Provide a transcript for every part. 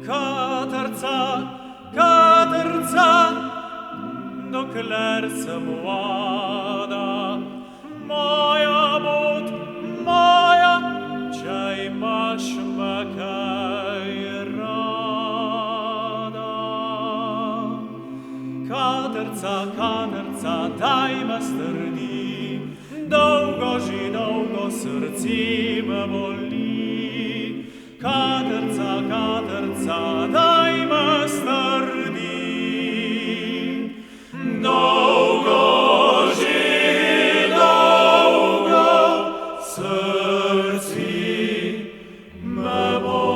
Caterța, docler să moada, Maia bot, Maia, ce-ai maș măcai rada. Caterța, dai mă stârni, Dougo srci mă boli. Caterța, dai mă stârni, Dougo srci mă boli.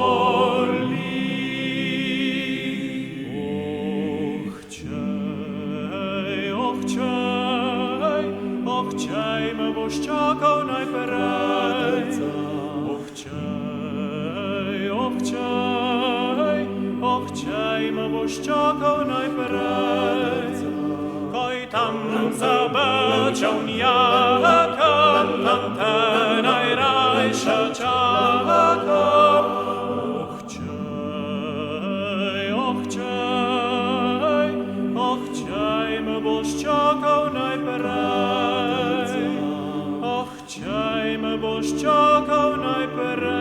Och cei mă boš čakal najprej. Och cei mă boš čakal najprej. Koj tam zabečal njakam, tam te najrajša čakam. Och cei mă boš čakal najprej. Och cei mă boš čakal najprej.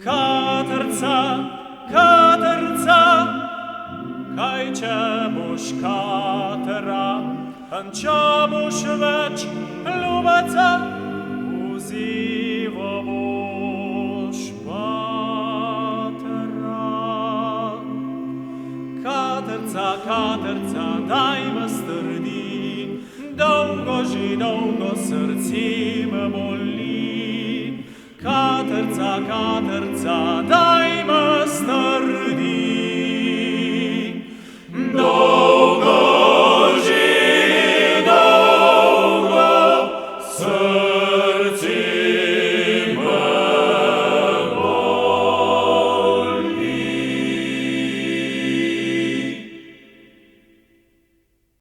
Caterța, kaj če boš katera, an če boš več ljubeca, pozivo boš patera. Caterța, daj mă stârni, Dougo srci mă boli. Caterța,